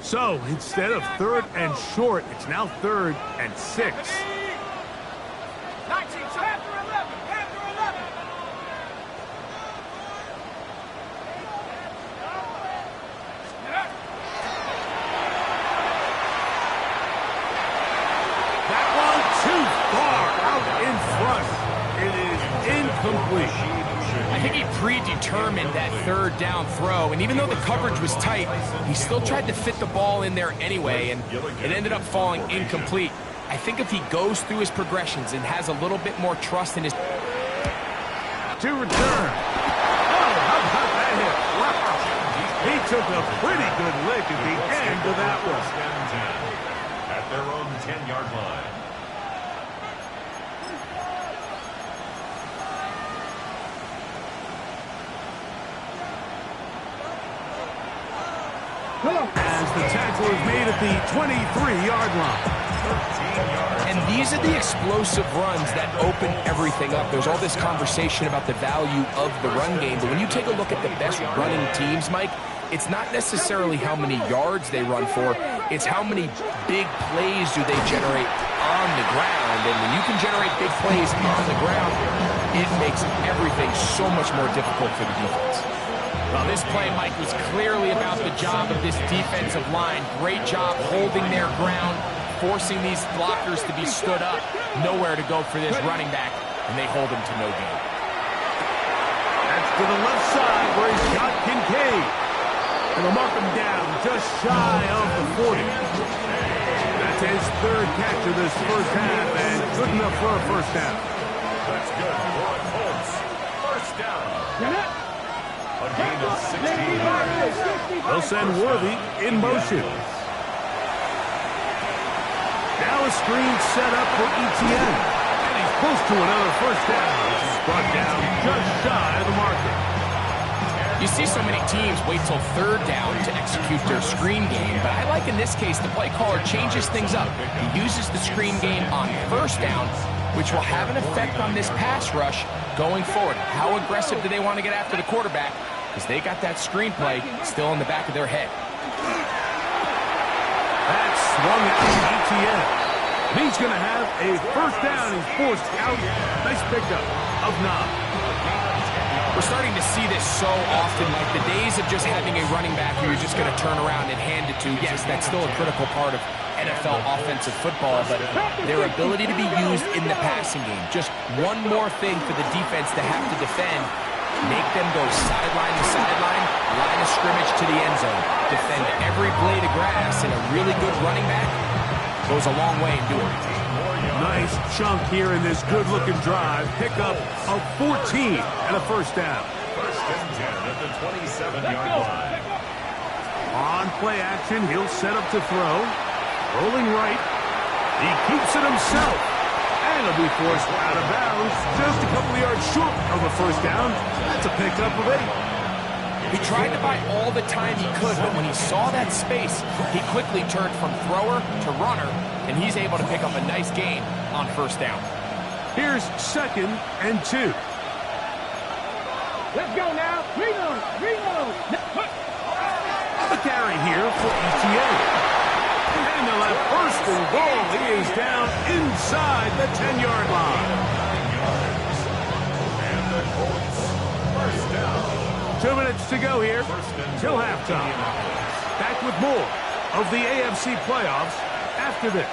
So instead of 3rd and short, it's now 3rd and 6. 19, after 11, after 11. That one too far out in front. It is incomplete. I think he predetermined that 3rd down throw, and even though the coverage was tight, he still tried to fit the ball in there anyway, and it ended up falling incomplete. I think if he goes through his progressions and has a little bit more trust in his... To return. Oh, how about that hit? Wow. He took a pretty good lick at the end of that one. At their own 10-yard line. As the tackle is made at the 23-yard line. And these are the explosive runs that open everything up. There's all this conversation about the value of the run game, but when you take a look at the best running teams, Mike, it's not necessarily how many yards they run for, it's how many big plays do they generate on the ground. And when you can generate big plays on the ground, it makes everything so much more difficult for the defense. Well, this play, Mike, was clearly about the job of this defensive line. Great job holding their ground, forcing these blockers to be stood up. Nowhere to go for this running back, and they hold him to no gain. That's to the left side where he's got Kincaid. And they'll mark him down just shy of the 40. That's his 3rd catch of this first half, and good enough for a first down. That's good for a Colts. First down. A gain of 16 yards. They'll send Worthy in motion. Now a screen set up for Etienne. And he's close to another first down, which is brought down just shy of the marker. You see so many teams wait till 3rd down to execute their screen game, but I like in this case the play caller changes things up. He uses the screen game on 1st down, which will have an effect on this pass rush going forward. How aggressive do they want to get after the quarterback? Because they got that screenplay still in the back of their head. That's swung at Etienne. He's going to have a first down. He's forced out. Nice pickup of 9. We're starting to see this so often, like the days of just having a running back who you're just going to turn around and hand it to. Yes, that's still a critical part of NFL offensive football, but their ability to be used in the passing game. Just one more thing for the defense to have to defend. Make them go sideline to sideline, line of scrimmage to the end zone. Defend every blade of grass, and a really good running back goes a long way in doing it. Nice chunk here in this good-looking drive. Pickup of 14 and a first down. First and 10 at the 27-yard line. On play action, he'll set up to throw. Rolling right. He keeps it himself. And he'll be forced out of bounds. Just a couple of yards short of a first down. That's a pickup of 8. He tried to buy all the time he could, but when he saw that space, he quickly turned from thrower to runner, and he's able to pick up a nice gain on first down. Here's 2nd and 2. Let's go now. Reload. The carry here for Etienne. And they'll have first and goal. He is down inside the 10-yard line. And the Colts. First down. 2 minutes to go here till halftime. Back with more of the AFC playoffs after this.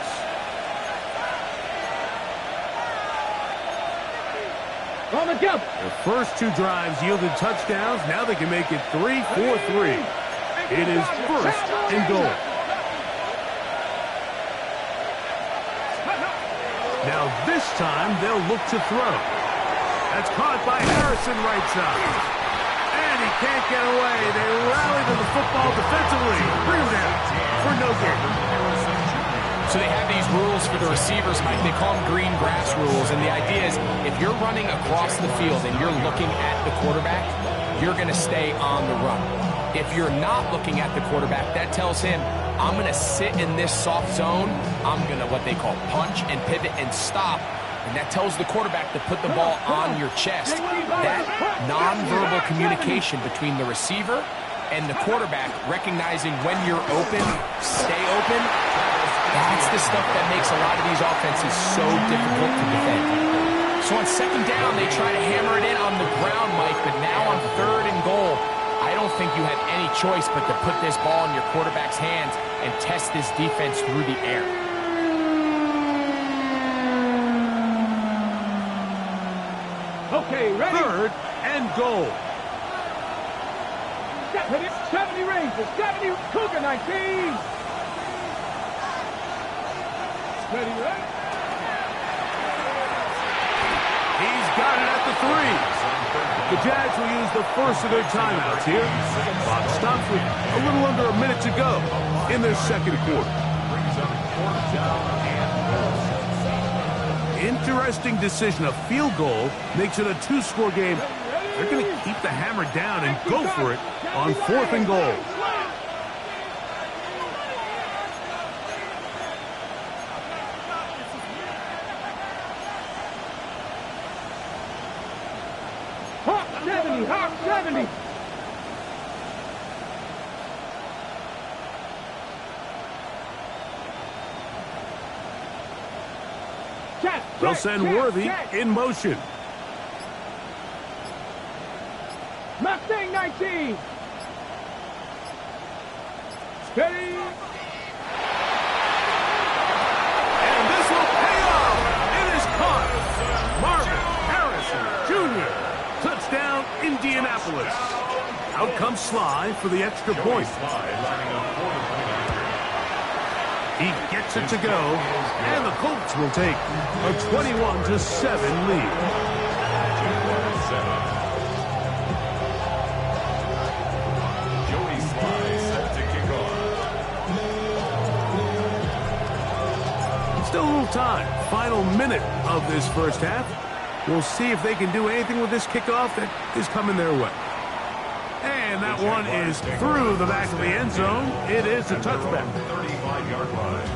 On the jump. The first 2 drives yielded touchdowns. Now they can make it 3-4-3. It is first and goal. Now this time they'll look to throw. That's caught by Harrison right side. And he can't get away. They rally to the football defensively. Bring him down for no gain. So they have these rules for the receivers, Mike. They call them green grass rules. And the idea is if you're running across the field and you're looking at the quarterback, you're going to stay on the run. If you're not looking at the quarterback, that tells him, I'm going to sit in this soft zone. I'm going to what they call punch and pivot and stop. And that tells the quarterback to put the ball on your chest. That nonverbal communication between the receiver and the quarterback recognizing when you're open, stay open, that's the stuff that makes a lot of these offenses so difficult to defend. So on second down, they try to hammer it in on the ground, Mike, but now on third and goal, I don't think you have any choice but to put this ball in your quarterback's hands and test this defense through the air. Okay, ready? Third and goal. 70 Rangers, 70 Cougar 19. Ready, right? He's got it at the 3. The Jags will use the first of their timeouts here. Clock stops with a little under a minute to go in their second quarter. Interesting decision. A field goal makes it a 2-score game. They're going to keep the hammer down and go for it on fourth and goal. Hawk 70, Hawk 70. They'll send Worthy in motion. Mustang 19. Steady. And this will pay off. It is caught. Marvin Harrison Jr. Touchdown, Indianapolis. Out comes Sly for the extra point. He gets it to go, and the Colts will take a 21-7 lead. Joey Sly set to kick off. Still a little time. Final minute of this first half. We'll see if they can do anything with this kickoff that is coming their way. And that one is through the back of the end zone. It is a touchback. 35-yard line.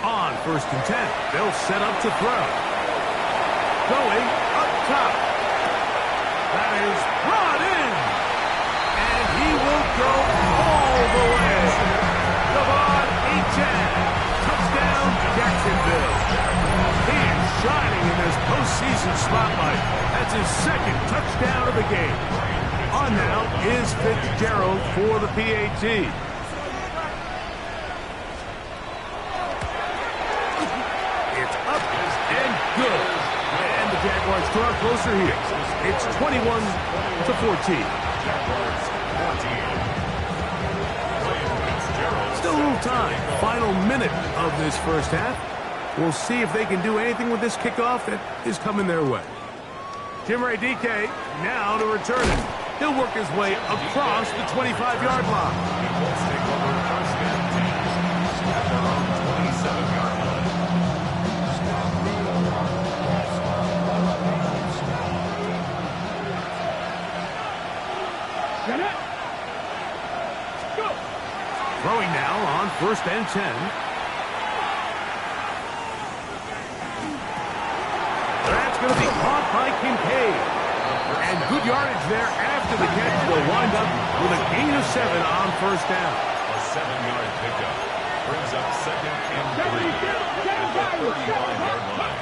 On first and 10, they'll set up to throw. Going up top. That is brought in. And he will go all the way. Devon Achane. Touchdown, Jacksonville. He is shining in this postseason spotlight. That's his second touchdown of the game. On now is Fitzgerald for the PAT. Jaguars draw closer here. It's 21-14. Still a little time. Final minute of this first half. We'll see if they can do anything with this kickoff that is coming their way. Chimere Dike now to return it. He'll work his way across the 25-yard line. Throwing now on first and 10. That's going to be caught by Kincaid. And good yardage there after the catch. Will wind up with a gain of 7 on first down. A 7-yard pickup brings up second and 3 at the 35-yard line.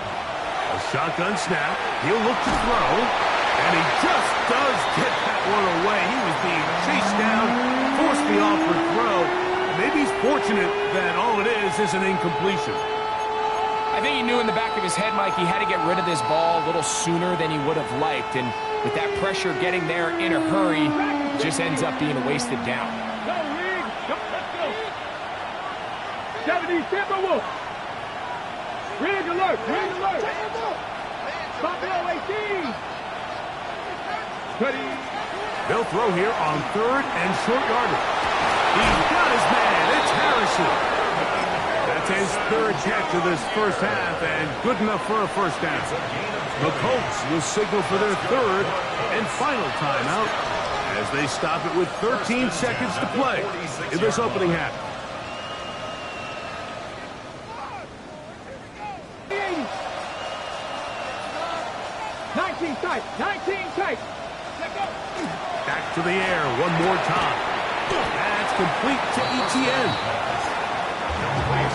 A shotgun snap. He'll look to throw. And he just does get that one away. He was being chased down, forced the awkward throw. Maybe he's fortunate that all it is an incompletion. I think he knew in the back of his head, Mike, he had to get rid of this ball a little sooner than he would have liked. And with that pressure getting there in a hurry, it just ends up being a wasted down. Go, Reed. Go, let's go. 70 Timberwolves. Rig alert. Rig alert. Buffalo 18. Ready. They'll throw here on 3rd and short yardage. He's got his man. It's Harrison. That's his 3rd catch of this first half, and good enough for a first down. The Colts will signal for their 3rd and final timeout as they stop it with 13 seconds to play in this opening half. Tight, 19 tight. Back to the air one more time. That's complete to Etienne.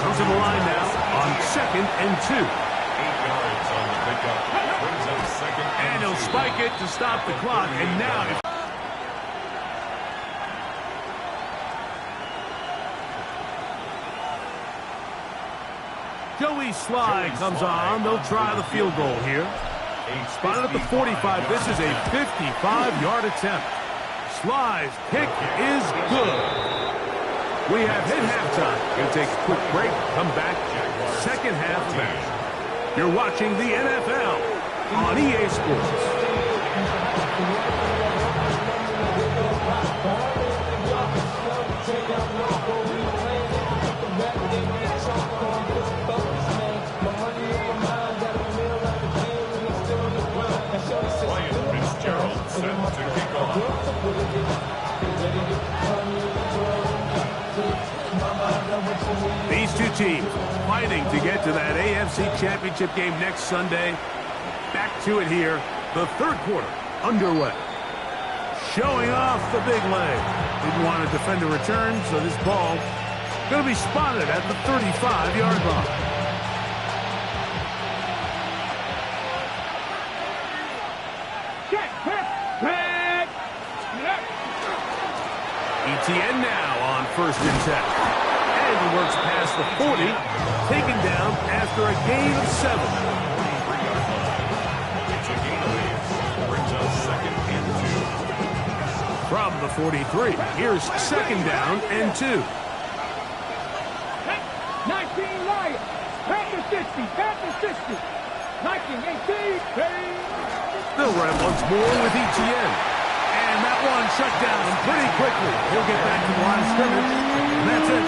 Comes to the line now on 2nd and 2. 8 yards on the pickup. Brings up 2nd And he'll spike it to stop the clock. And now... Joey Sly comes on. They'll try the field goal here. Spotted at the 45. This is a 55-yard attempt. Sly's kick is good. We have hit halftime. Going to take a quick break. Come back. Second half of action. You're watching the NFL on EA Sports. These two teams fighting to get to that AFC Championship game next Sunday. Back to it here. The 3rd quarter underway. Showing off the big leg. Didn't want to defend a return, so this ball going to be spotted at the 35-yard line. Etienne now on 1st and 10. And he works past the 40, taken down after a gain of 7. It's a gain of 8. Brings up 2nd and 2. From the 43, here's 2nd down and 2. 19 Lions. Back to 60. Back to 60. 19, 18. They'll run it once more with Etienne. And that one shut down pretty quickly. He'll get back to the line of scrimmage. And that's it.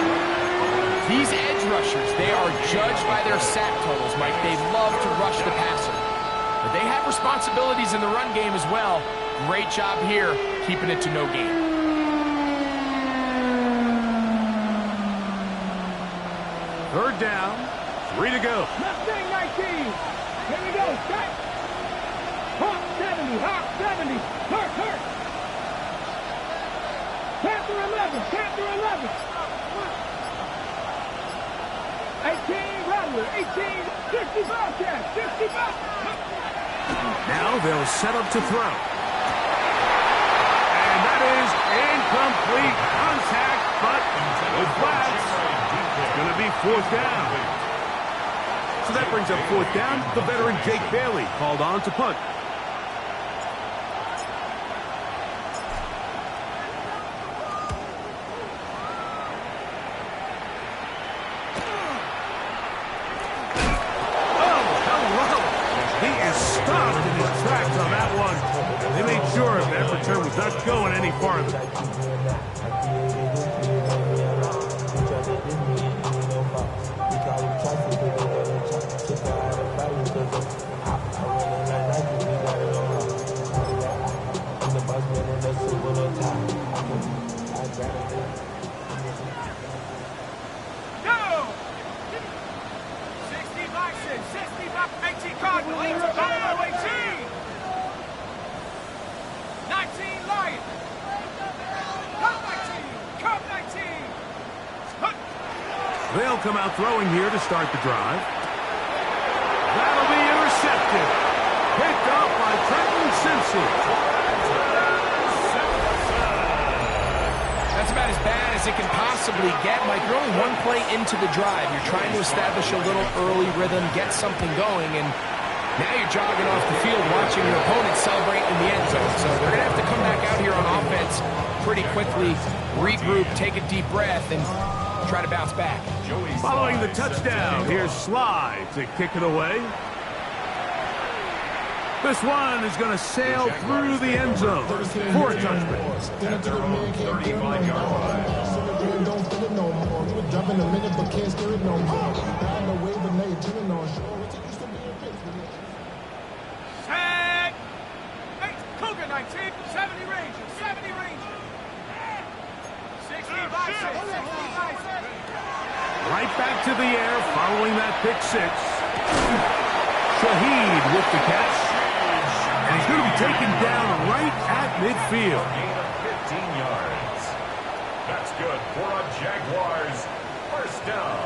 These edge rushers, they are judged by their sack totals, Mike. They love to rush the passer. But they have responsibilities in the run game as well. Great job here, keeping it to no gain. Third down, 3 to go. Mustang 19. Here we go. Strike. Hawk 70. Hawk 70. Hurt. Panther 11. Panther 11. 18 Rattler. 18. 60 Bobcat. 60 Bobcat. Now they'll set up to throw. And that is incomplete contact, but with flats, it's going to be 4th down. So that brings up 4th down. The veteran Jake Bailey called on to punt. Was not going any farther. Go! 60 Bison, 60 18 Cardinal, 18 Cardinal, 18! 19 Lion! Cup 19! They'll come out throwing here to start the drive. That'll be intercepted. Picked up by Trenton Simpson. That's about as bad as it can possibly get, Mike. You're only one play into the drive. You're trying to establish a little early rhythm, get something going, and now you're jogging off the field watching your opponent celebrate in the end zone. So they're going to have to come back out here on offense pretty quickly, regroup, take a deep breath, and try to bounce back. Following the touchdown, here's Sly to kick it away. This one is going to sail through the end zone for a touchback. At their own 35-yard line. Set. Cougar 19, 70 Rangers, 70 Rangers. 65, 65. Right back to the air following that pick six. Shaheed with the catch. And he's going to be taken down right at midfield. Gain of 15 yards. That's good for a Jaguars first down.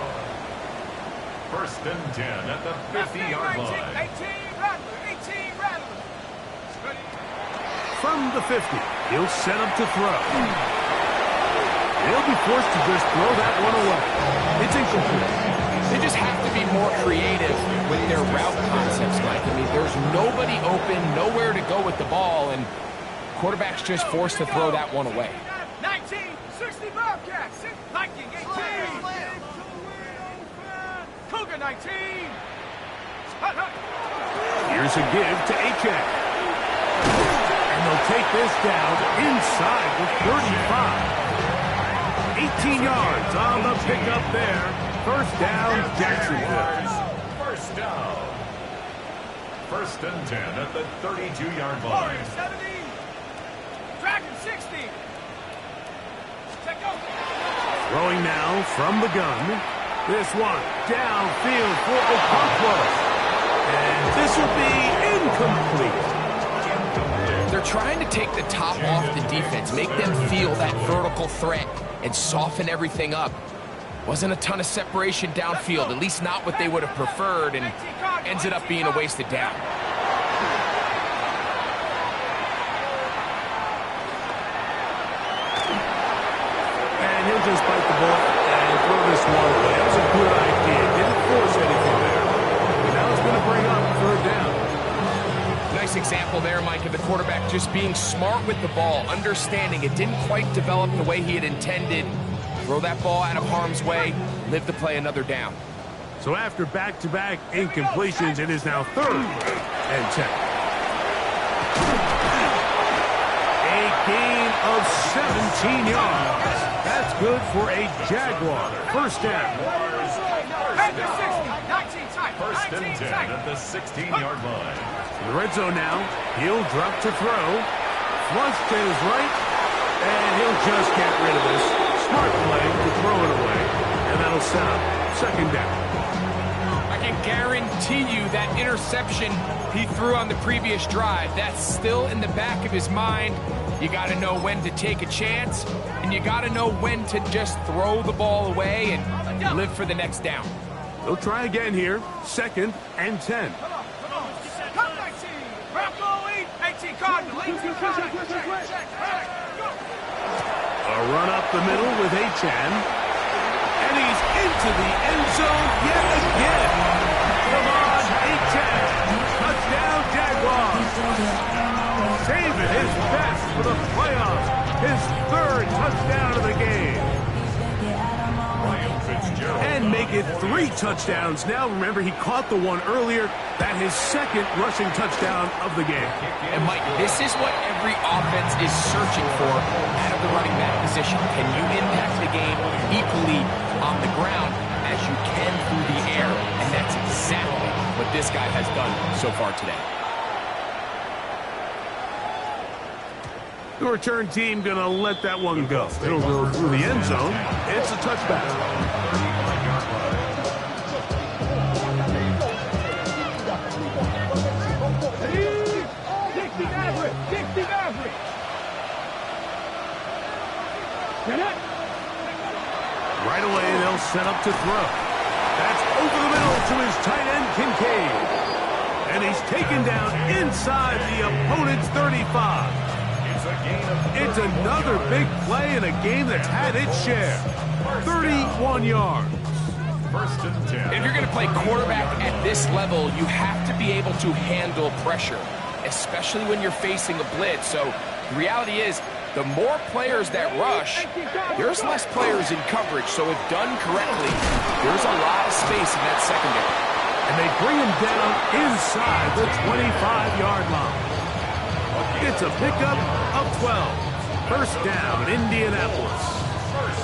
First and 10 at the 50-yard line. 18 Rattler, 18 Rattler. From the 50, he'll set up to throw. He'll be forced to just throw that one away. It's incomplete. They just have to be more creative with their route concepts, Mike. I mean, there's nobody open, nowhere to go with the ball, and quarterback's just forced to throw that one away. 1960 Bobcats, Viking 18. Cougar 19. Here's a give to Achane. And they'll take this down inside the 35. 18 yards on the pickup there. First down, Jacksonville. First down. First and 10 at the 32-yard line. 70. Dragon 60. Check go. Throwing now from the gun. This one downfield for Okonkwo. And this will be incomplete. They're trying to take the top off the defense, make them feel that vertical threat, and soften everything up. Wasn't a ton of separation downfield, at least not what they would have preferred, and ended up being a wasted down. And he'll just bite the ball and throw this one away. That was a good idea. Didn't force anything there. And now it's going to bring up third down. Nice example there, Mike, of the quarterback just being smart with the ball, understanding it didn't quite develop the way he had intended. Throw that ball out of harm's way, live to play another down. So after back-to-back incompletions, it is now third and 10. A gain of 17 yards. That's good for a Jaguar. First down. First and 10 at the 16-yard line. In the red zone now, he'll drop to throw. Flush to his right, and he'll just get rid of this. Smart play to throw it away, and that'll set up second down. I can guarantee you that interception he threw on the previous drive, that's still in the back of his mind. You got to know when to take a chance, and you got to know when to just throw the ball away and live for the next down. They'll try again here. Second and 10. A run up the middle with Achane. And he's into the end zone yet again. Come on, Achane. Touchdown, Jaguars. Saving his best for the playoffs. His third touchdown of the game. And make it 3 touchdowns. Now, remember, he caught the one earlier. That his second rushing touchdown of the game. And, Mike, this is what every offense is searching for out of the running back position. Can you impact the game equally on the ground as you can through the air? And that's exactly what this guy has done so far today. The return team going to let that one go. It'll go through the end zone. It's a touchback. Right away, they'll set up to throw. That's over the middle to his tight end, Kincaid. And he's taken down inside the opponent's 35. It's another big play in a game that's had its share. 31 yards. First and 10. If you're going to play quarterback at this level, you have to be able to handle pressure, especially when you're facing a blitz. So the reality is, the more players that rush, there's less players in coverage. So if done correctly, there's a lot of space in that secondary. And they bring him down inside the 25-yard line. It's a pickup of 12. First down, Indianapolis.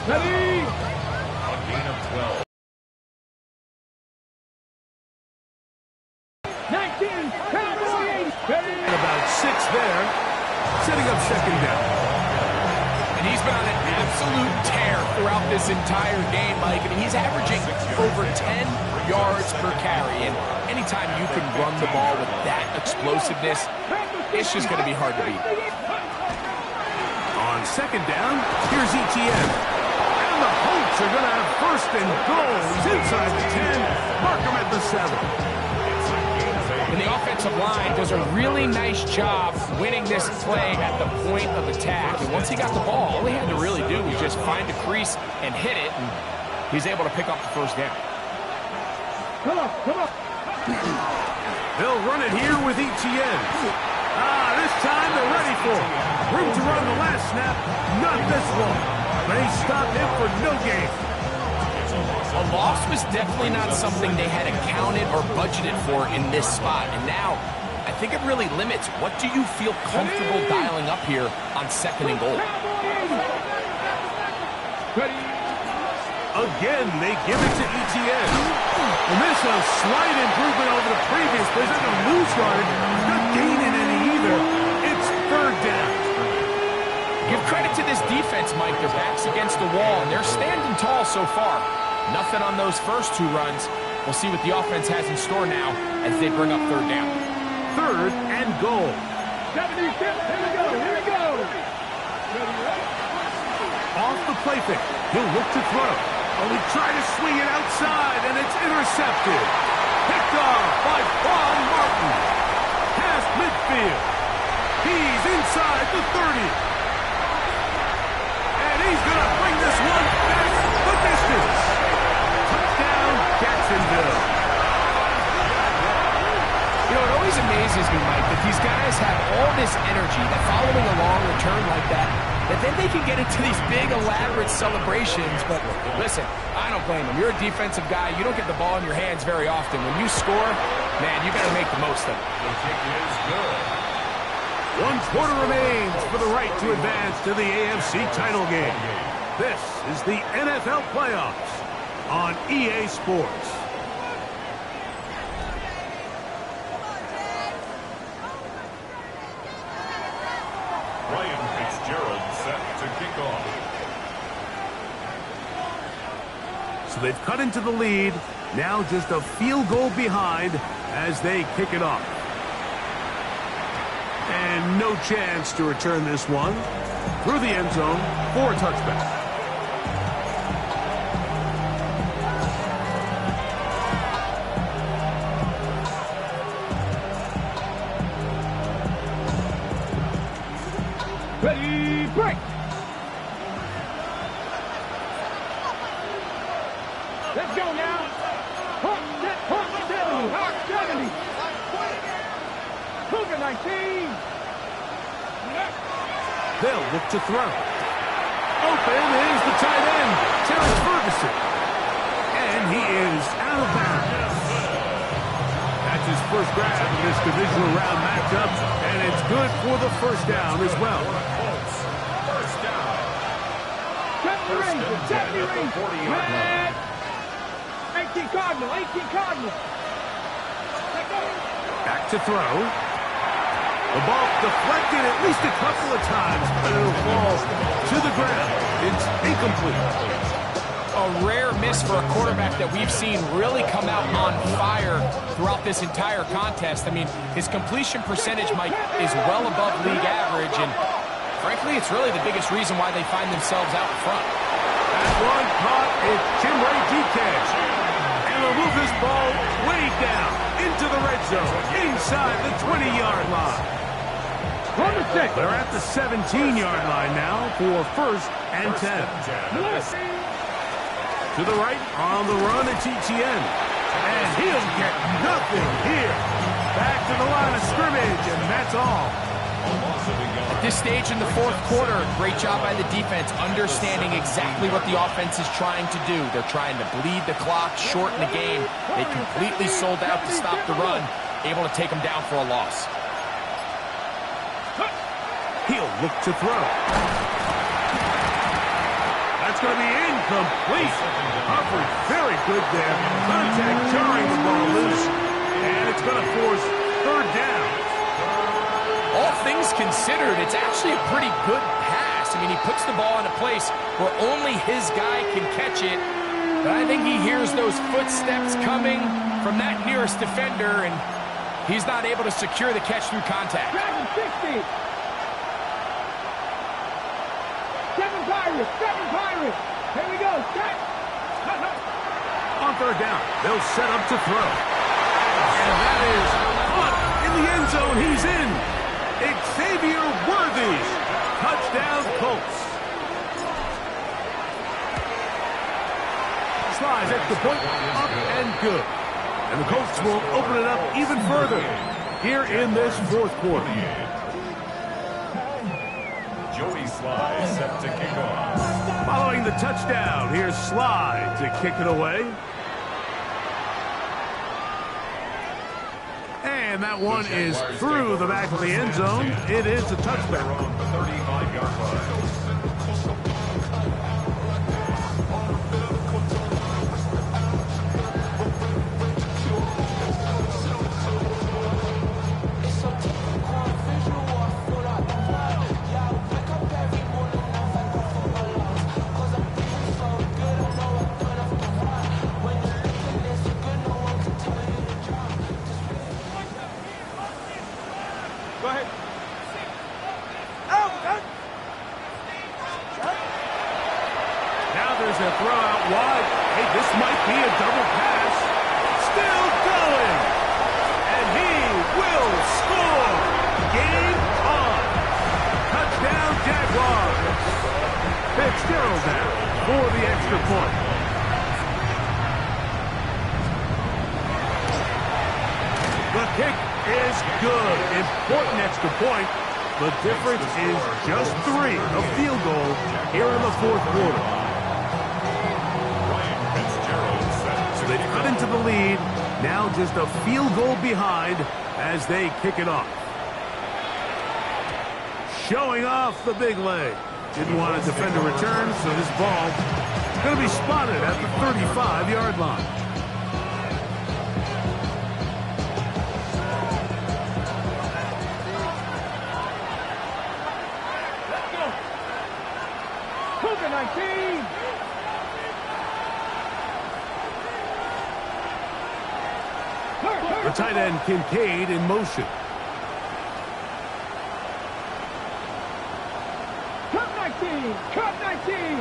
Ready? A gain of 12. 19, Cowboys. And about 6 there, setting up second down. And he's been on an absolute tear throughout this entire game, Mike. I mean, he's averaging over 10 yards per carry. And anytime you can run the ball with that explosiveness, it's just going to be hard to beat. On second down, here's Etienne. And the Colts are going to have first and goal. He's inside the 10. Mark him at the 7. And the offensive line does a really nice job winning this play at the point of attack. And once he got the ball, all he had to really do was just find a crease and hit it, and he's able to pick up the first down. Come on, come on. They'll run it here with Etienne. This time they're ready for it. Room to run the last snap, not this one. They stopped him for no gain. A loss was definitely not something they had accounted or budgeted for in this spot. And now, I think it really limits what do you feel comfortable dialing up here on second and goal. Ready? Again, they give it to Etienne. And this is a slight improvement over the previous play. They're going to lose yardage. Not gaining any either. It's third down. Give credit to this defense, Mike. Their back's against the wall, and they're standing tall so far. Nothing on those first 2 runs. We'll see what the offense has in store now as they bring up third down. Third and goal. 70, here we go, here we go. Off the play fake. He'll look to throw. Oh, he tried to swing it outside, and it's intercepted. Picked off by Von Martin. Past midfield. He's inside the 30. And he's going to bring this one back the distance. Touchdown, Jacksonville. You know, it always amazes me, Mike, that these guys have all this energy that following a long return like that then they can get into these big, elaborate celebrations. But listen, I don't blame them. You're a defensive guy. You don't get the ball in your hands very often. When you score, man, you got to make the most of it. The kick is good. 1 quarter remains for the right to advance to the AFC title game. This is the NFL playoffs on EA Sports. Ryan Fitzgerald set to kick off. So they've cut into the lead. Now just a field goal behind as they kick it off. And no chance to return this one. Through the end zone for a touchback. Ready, break. Let's go now. Hawk 70. Hawk 70. Cougar 19. They'll look to throw. Open is the tight end, Terrence Ferguson. And he is out of bounds. That's his first grab in this divisional round matchup, and it's good for the first down as well. First down. 70 range, 70 range. 40-yard line. 18 Cardinal, 18 Cardinal. Back to throw. The ball deflected at least a couple of times, but it'll fall to the ground. It's incomplete. A rare miss for a quarterback that we've seen really come out on fire throughout this entire contest. I mean, his completion percentage, Mike, is well above league average, and frankly, it's really the biggest reason why they find themselves out in front. That one caught is Chimere Dike. And they'll move this ball way down into the red zone, inside the 20-yard line. They're at the 17-yard line now for first and 10. To the right, on the run, it's Etienne. And he'll get nothing here. Back to the line of scrimmage, and that's all. At this stage in the fourth quarter, great job by the defense, understanding exactly what the offense is trying to do. They're trying to bleed the clock, shorten the game. They completely sold out to stop the run, able to take them down for a loss. He'll look to throw. That's going to be incomplete. Coverage very good there. Contact jarring the ball loose. And it's going to force third down. All things considered, it's actually a pretty good pass. I mean, he puts the ball in a place where only his guy can catch it. But I think he hears those footsteps coming from that nearest defender, and he's not able to secure the catch through contact. Dragon 60. Seven Pirates. Here we go. Set. On third down, they'll set up to throw. And that is caught in the end zone. He's in. Xavier Worthy. Touchdown, Colts. Slides at the point, up and good. And the Colts will open it up even further here in this fourth quarter. Joey Slye set to kick off. Following the touchdown, here's Slye to kick it away. And that one is through the back of the end zone. It is a touchback. On the 35-yard line. Fitzgerald now for the extra point. The kick is good. Important extra point. The difference is just 3, a field goal here in the fourth quarter. So they've cut into the lead. Now just a field goal behind as they kick it off. Showing off the big leg. Didn't want to defend a return, so this ball is going to be spotted at the 35-yard line. Let's go. Cougar 19. The tight end, Kincaid, in motion. Cut 19.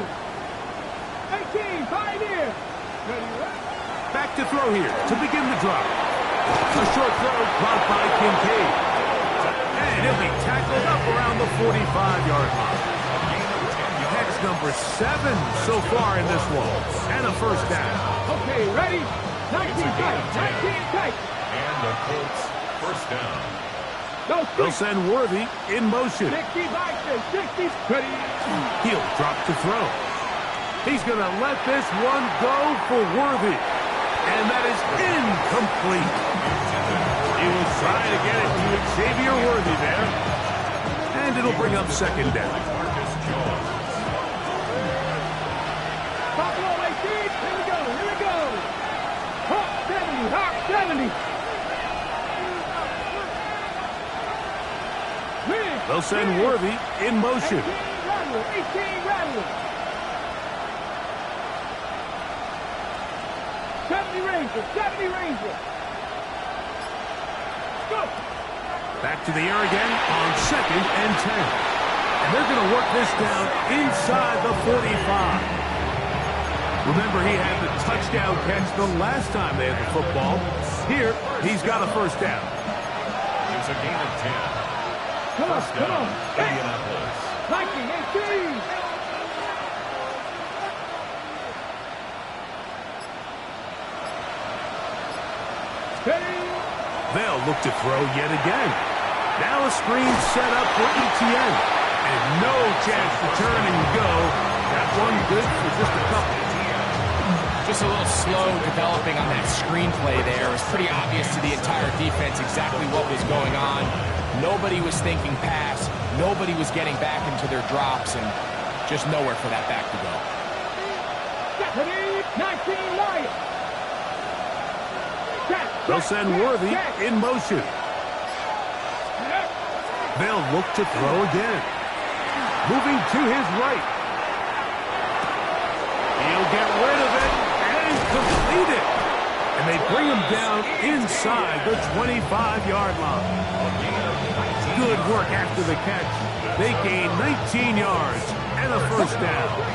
18, Pioneer. Back to throw here to begin the drive. A short throw caught by Kincaid. And he'll be tackled up around the 45-yard line. That's number 7 so far in this one. And a first down. Okay, ready? 19 tight. 19 tight. And the Colts first down. They'll send Worthy in motion. 60 by 60. Ready. He'll drop to throw. He's going to let this one go for Worthy. And that is incomplete. He was trying to get it to Xavier Worthy there. And it'll bring up second down. Buffalo 18. Here we go. Here we go. Hawk 70. Hawk 70. They'll send Worthy in motion. 18 Rattler. 70 Ranger. Go. Back to the air again on 2nd and 10. And they're going to work this down inside the 45. Remember, he had the touchdown catch the last time they had the football. Here, he's got a first down. It's a gain of 10. Come on, First come down, on. Indianapolis. Viking 18. They'll look to throw yet again. Now a screen set up for Etienne. And no chance to turn and go. That one good for just a couple. Just a little slow developing on that screenplay there. It was pretty obvious to the entire defense exactly what was going on. Nobody was thinking pass. Nobody was getting back into their drops, and just nowhere for that back to go. Deputy 19 Lions. They'll send Worthy in motion. They'll look to throw again. Moving to his right. He'll get rid of it and complete it. And they bring him down inside the 25-yard line. Good work after the catch. They gain 19 yards and a first down.